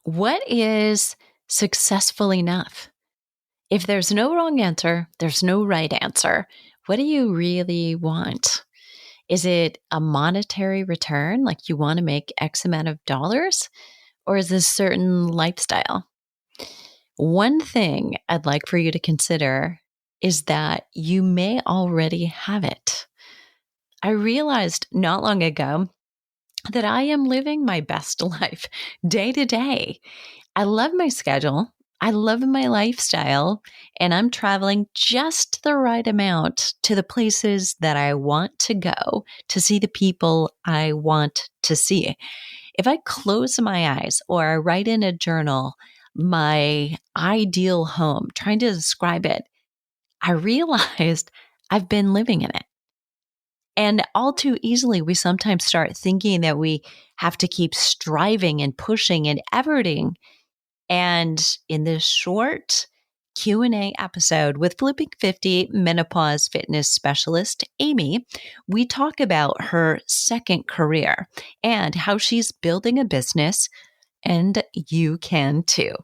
What is successful enough? If there's no wrong answer, there's no right answer. What do you really want? Is it a monetary return, like you want to make X amount of dollars? Or is this certain lifestyle? One thing I'd like for you to consider is that you may already have it. I realized not long ago that I am living my best life day to day. I love my schedule. I love my lifestyle, and I'm traveling just the right amount to the places that I want to go to see the people I want to see. If I close my eyes or I write in a journal my ideal home, trying to describe it, I realized I've been living in it. And all too easily, we sometimes start thinking that we have to keep striving and pushing and efforting. And in this short Q&A episode with Flipping 50 Menopause Fitness Specialist Amy, we talk about her second career and how she's building a business, and you can too.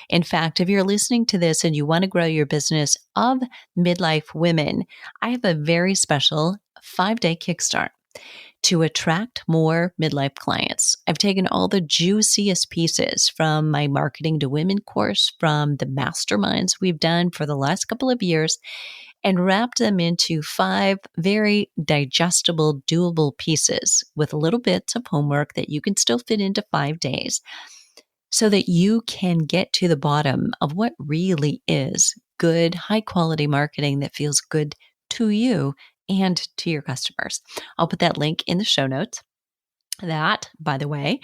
In fact, if you're listening to this and you want to grow your business of midlife women, I have a very special 5-day kickstart to attract more midlife clients. I've taken all the juiciest pieces from my Marketing to Women course, from the masterminds we've done for the last couple of years, and wrapped them into 5 very digestible, doable pieces with little bits of homework that you can still fit into 5 days, so that you can get to the bottom of what really is good, high quality marketing that feels good to you and to your customers. I'll put that link in the show notes. That, by the way,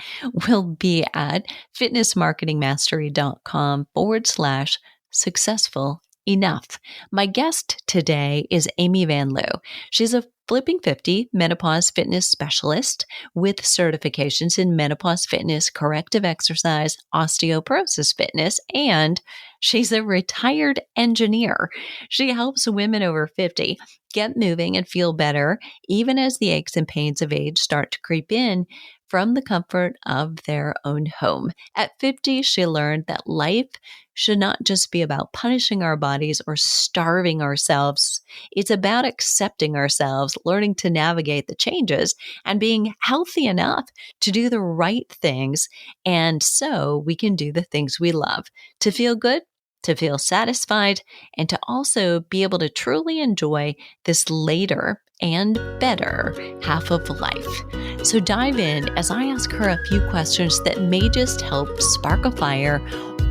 will be at fitnessmarketingmastery.com/successful enough. My guest today is Amy Van Loo. She's a Flipping 50 Menopause Fitness Specialist with certifications in Menopause Fitness, Corrective Exercise, Osteoporosis Fitness, and she's a retired engineer. She helps women over 50 get moving and feel better, even as the aches and pains of age start to creep in, from the comfort of their own home. At 50, she learned that life should not just be about punishing our bodies or starving ourselves. It's about accepting ourselves, learning to navigate the changes, and being healthy enough to do the right things. And so we can do the things we love, to feel good, to feel satisfied, and to also be able to truly enjoy this later and better half of life. So dive in as I ask her a few questions that may just help spark a fire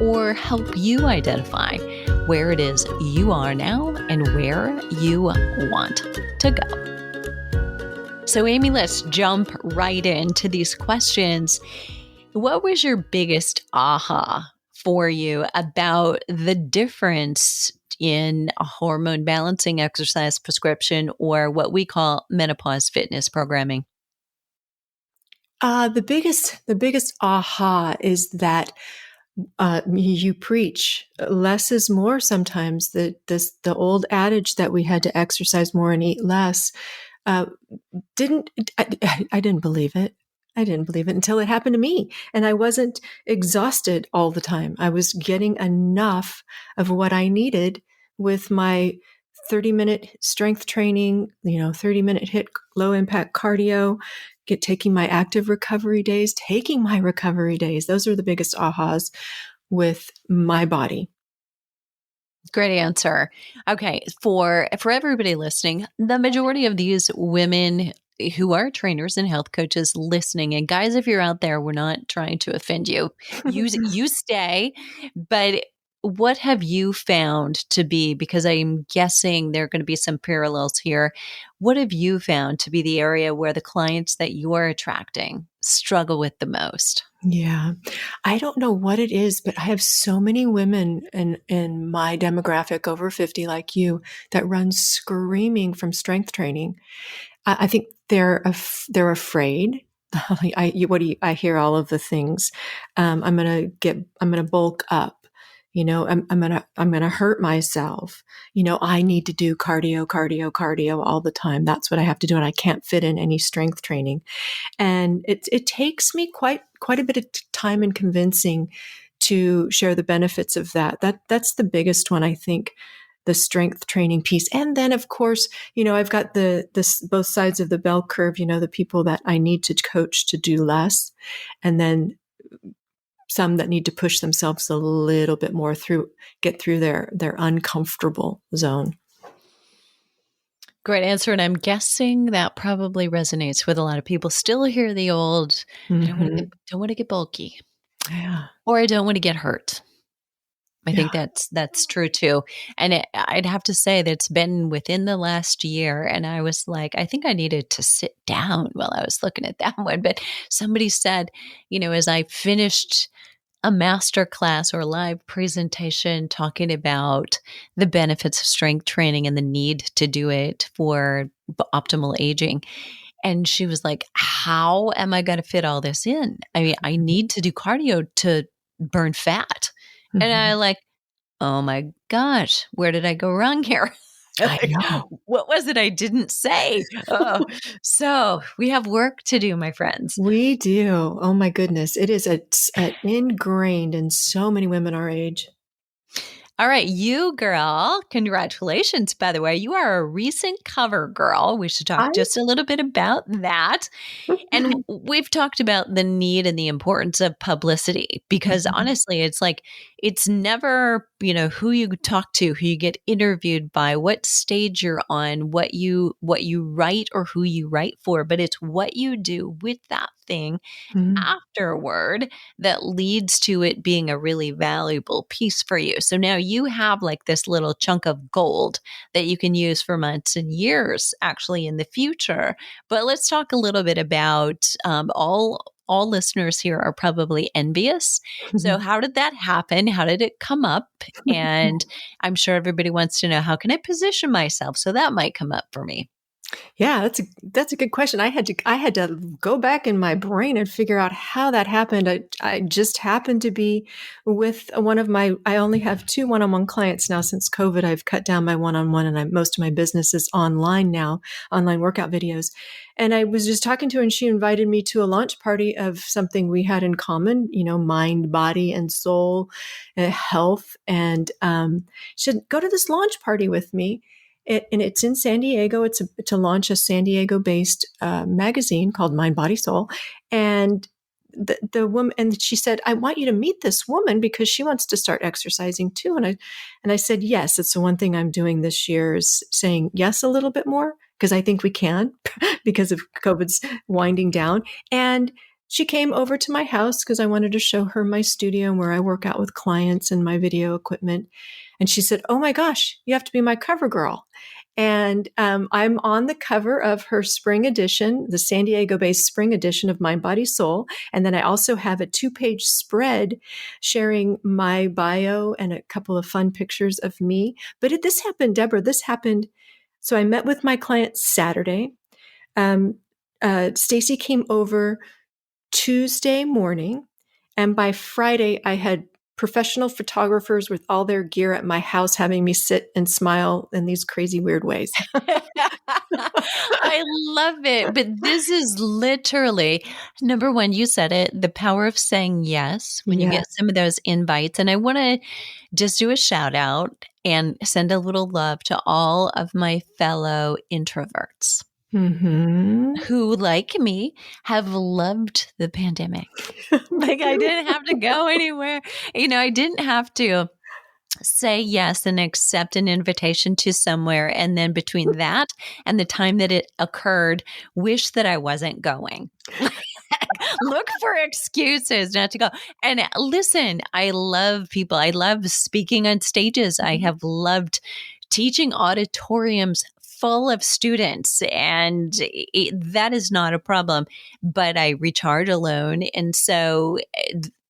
or help you identify where it is you are now and where you want to go. So Amy, let's jump right into these questions. What was your biggest aha for you about the difference in a hormone balancing exercise prescription, or what we call menopause fitness programming? The biggest aha is that you preach less is more. Sometimes the old adage that we had to exercise more and eat less I didn't believe it. I didn't believe it until it happened to me, and I wasn't exhausted all the time. I was getting enough of what I needed with my 30-minute strength training, 30-minute HIIT, low impact cardio, taking my recovery days. Those are the biggest ahas with my body. Great answer. Okay. For everybody listening, the majority of these women who are trainers and health coaches listening, and guys, if you're out there, we're not trying to offend you. You stay, but what have you found to be, because I'm guessing there are going to be some parallels here. What have you found to be the area where the clients that you're attracting struggle with the most? Yeah, I don't know what it is, but I have so many women in my demographic over 50 like you that run screaming from strength training. I think they're afraid. I hear all of the things. I'm going to bulk up. I'm gonna hurt myself. I need to do cardio all the time. That's what I have to do, and I can't fit in any strength training. And it takes me quite a bit of time and convincing to share the benefits of that. That's the biggest one, I think, the strength training piece. And then, of course, I've got this both sides of the bell curve. The people that I need to coach to do less, and then some that need to push themselves a little bit more get through their uncomfortable zone. Great answer. And I'm guessing that probably resonates with a lot of people. Still hear the old, I don't want to get bulky. Yeah. Or I don't want to get hurt. I Yeah. think that's true too. And I'd have to say that it's been within the last year. And I was like, I think I needed to sit down while I was looking at that one. But somebody said, as I finished a master class or live presentation talking about the benefits of strength training and the need to do it for optimal aging. And she was like, how am I going to fit all this in? I mean, I need to do cardio to burn fat. And I like, oh my gosh, where did I go wrong here? I know. What was it I didn't say? So we have work to do, my friends. We do. Oh my goodness. It is ingrained in so many women our age. All right, you girl, congratulations, by the way. You are a recent cover girl. We should talk just a little bit about that. And we've talked about the need and the importance of publicity because honestly, it's like, it's never, who you talk to, who you get interviewed by, what stage you're on, what you write or who you write for, but it's what you do with that thing afterward that leads to it being a really valuable piece for you. So now you have like this little chunk of gold that you can use for months and years actually in the future. But let's talk a little bit about all listeners here are probably envious. So how did that happen? How did it come up? And I'm sure everybody wants to know, how can I position myself? So that might come up for me. Yeah, that's a good question. I had to go back in my brain and figure out how that happened. I just happened to be with I only have 2 one-on-one clients now since COVID. I've cut down my one-on-one, and most of my business is online now, online workout videos. And I was just talking to her, and she invited me to a launch party of something we had in common, mind, body, and soul, health. And she said, go to this launch party with me. And it's in San Diego. It's to launch a San Diego-based magazine called Mind, Body, Soul. And the woman, and she said, I want you to meet this woman because she wants to start exercising too. And I said, yes, it's the one thing I'm doing this year is saying yes a little bit more because I think we can because of COVID's winding down. And she came over to my house because I wanted to show her my studio and where I work out with clients and my video equipment. And she said, oh my gosh, you have to be my cover girl. And I'm on the cover of her spring edition, the San Diego-based spring edition of Mind, Body, Soul. And then I also have a 2-page spread sharing my bio and a couple of fun pictures of me. But this happened, Deborah, so I met with my client Saturday. Stacy came over Tuesday morning. And by Friday, I had professional photographers with all their gear at my house having me sit and smile in these crazy, weird ways. I love it. But this is literally, number one, you said it, the power of saying yes when you get some of those invites. And I want to just do a shout out and send a little love to all of my fellow introverts. Who, like me, have loved the pandemic. Like I didn't have to go anywhere. I didn't have to say yes and accept an invitation to somewhere. And then between that and the time that it occurred, wish that I wasn't going. Look for excuses not to go. And listen, I love people. I love speaking on stages. I have loved teaching auditoriums full of students, and that is not a problem, but I recharge alone. And so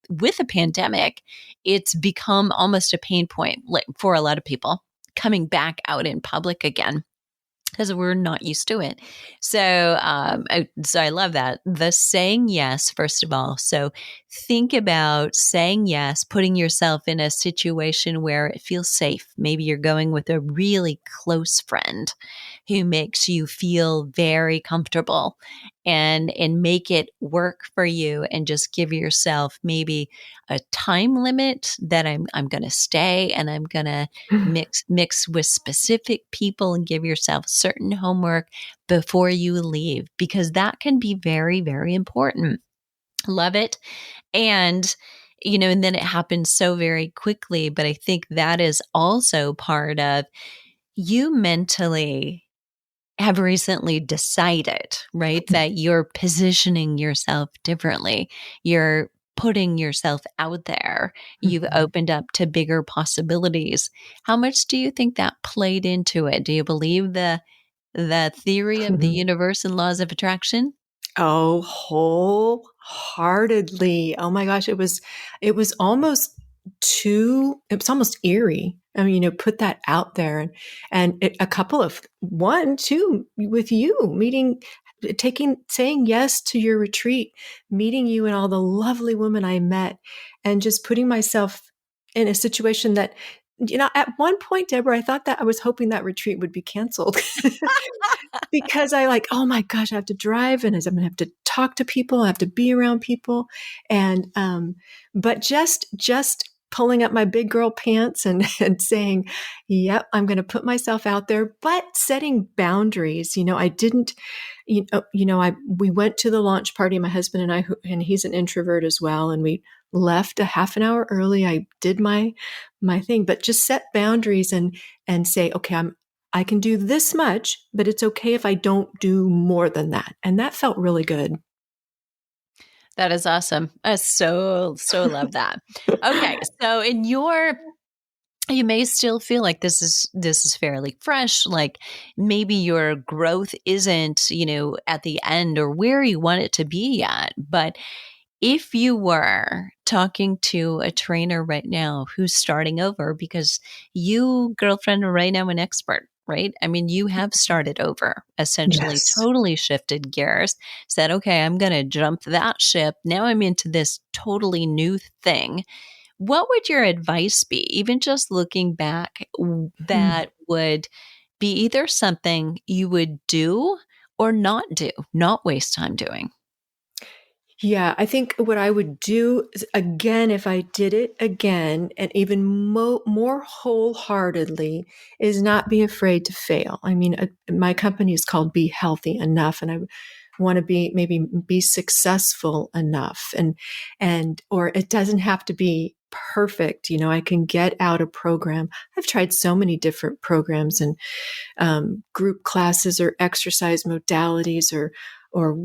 with the pandemic, it's become almost a pain point for a lot of people coming back out in public again. because we're not used to it. So I love that. The saying yes, first of all. So think about saying yes, putting yourself in a situation where it feels safe. Maybe you're going with a really close friend who makes you feel very comfortable, and make it work for you, and just give yourself maybe a time limit that I'm going to stay, and I'm going to mix with specific people, and give yourself certain homework before you leave, because that can be very, very important. Love it. And and then it happens so very quickly, but I think that is also part of you mentally have recently decided, right, that you're positioning yourself differently. You're putting yourself out there. You've Mhm. opened up to bigger possibilities. How much do you think that played into it? Do you believe the theory of the universe and laws of attraction? Oh, wholeheartedly. Oh my gosh, it was almost it was almost eerie. I mean, put that out there a couple of one, two with you meeting, saying yes to your retreat, meeting you and all the lovely women I met, and just putting myself in a situation that, at one point, Deborah, I thought that I was hoping that retreat would be canceled. Because I like, oh my gosh, I have to drive and I'm going to have to talk to people. I have to be around people. And, but just pulling up my big girl pants and saying, yep, I'm going to put myself out there, but setting boundaries. I didn't, we went to the launch party, my husband and I, and he's an introvert as well. And we left a half an hour early. I did my thing, but just set boundaries and say, okay, I can do this much, but it's okay if I don't do more than that. And that felt really good. That is awesome. I so love that. Okay, so you may still feel like this is fairly fresh, like maybe your growth isn't, at the end or where you want it to be yet. But if you were talking to a trainer right now who's starting over, because you, girlfriend, are right now an expert, right? I mean, you have started over, essentially Yes. totally shifted gears, said, okay, I'm going to jump that ship. Now I'm into this totally new thing. What would your advice be, even just looking back, Hmm. that would be either something you would do or not do, not waste time doing? Yeah, I think what I would do is, again, if I did it again and even more wholeheartedly, is not be afraid to fail. I mean, my company is called Be Healthy Enough, and I want to be successful enough, or it doesn't have to be perfect. I can get out a program. I've tried so many different programs and group classes or exercise modalities or or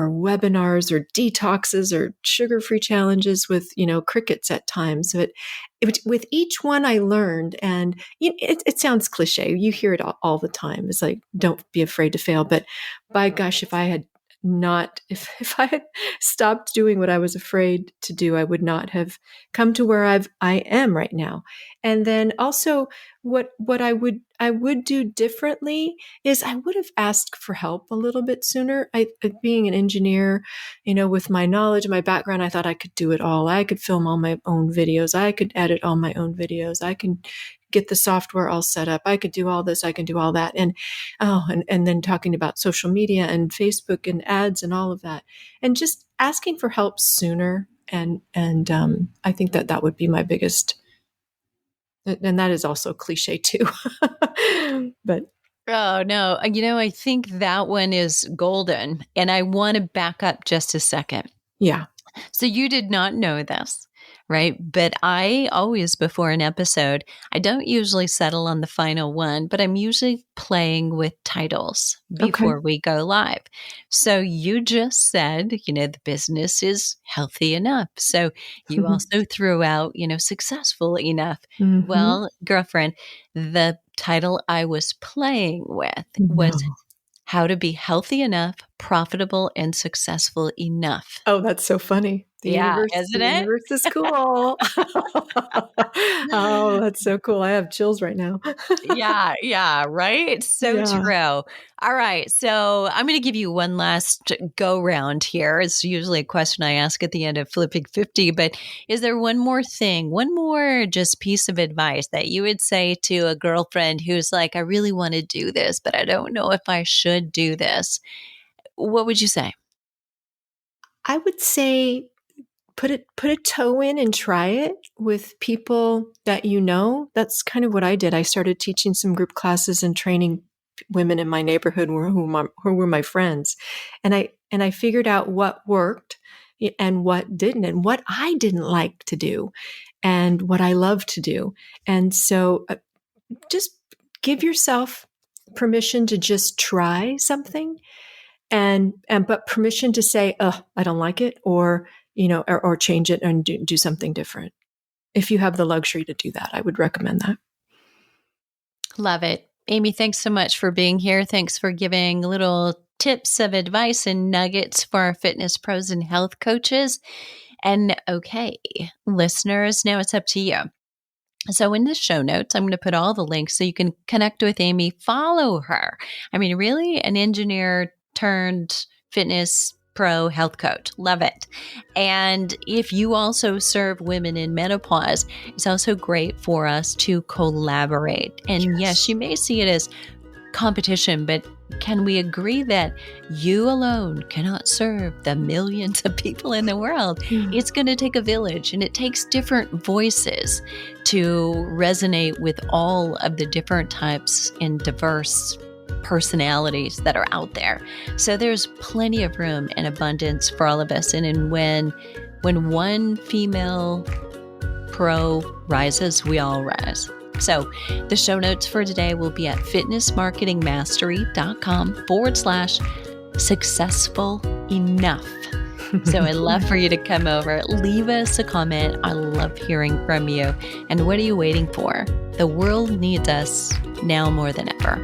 webinars or detoxes or sugar-free challenges with crickets at times. But with each one I learned, and it sounds cliche. You hear it all the time. It's like, don't be afraid to fail. But by gosh, if I had stopped doing what I was afraid to do, I would not have come to where I am right now. And then also, what I would do differently is I would have asked for help a little bit sooner. Being an engineer, with my knowledge, my background, I thought I could do it all. I could film all my own videos. I could edit all my own videos. I can get the software all set up. I could do all this. I can do all that. And then talking about social media and Facebook and ads and all of that, and just asking for help sooner. And I think that would be my biggest, and that is also cliche too. But Oh, no. I think that one is golden. And I want to back up just a second. yeah. So you did not know this, right? But I always, before an episode, I don't usually settle on the final one, but I'm usually playing with titles Okay. before we go live. So you just said, the business is healthy enough. So you also threw out, successful enough. Mm-hmm. Well, girlfriend, the title I was playing with was No. how to be healthy enough, profitable and successful enough. Oh, that's so funny. Yeah, The isn't it? universe is cool. Oh, that's so cool. I have chills right now. Yeah, right? So Yeah. true. All right. So I'm going to give you one last go round here. It's usually a question I ask at the end of Flipping 50, but is there one more thing, one more just piece of advice that you would say to a girlfriend who's like, I really want to do this, but I don't know if I should do this? What would you say? I would say put a toe in and try it with people that you know. That's kind of what I did. I started teaching some group classes and training women in my neighborhood who were my friends, and I figured out what worked and what didn't, and what I didn't like to do, and what I love to do. And so, just give yourself permission to just try something, and but permission to say, "Oh, I don't like it," or or change it and do something different. If you have the luxury to do that, I would recommend that. Love it. Amy, thanks so much for being here. Thanks for giving little tips of advice and nuggets for our fitness pros and health coaches. And okay, listeners, now it's up to you. So in the show notes, I'm going to put all the links so you can connect with Amy, follow her. I mean, really an engineer turned fitness pro health coach. Love it. And if you also serve women in menopause, it's also great for us to collaborate. And yes, you may see it as competition, but can we agree that you alone cannot serve the millions of people in the world? It's going to take a village, and it takes different voices to resonate with all of the different types and diverse personalities that are out there. So there's plenty of room and abundance for all of us. And when one female pro rises, we all rise. So the show notes for today will be at fitnessmarketingmastery.com/successful enough. So I'd love for you to come over, leave us a comment. I love hearing from you. And what are you waiting for? The world needs us now more than ever.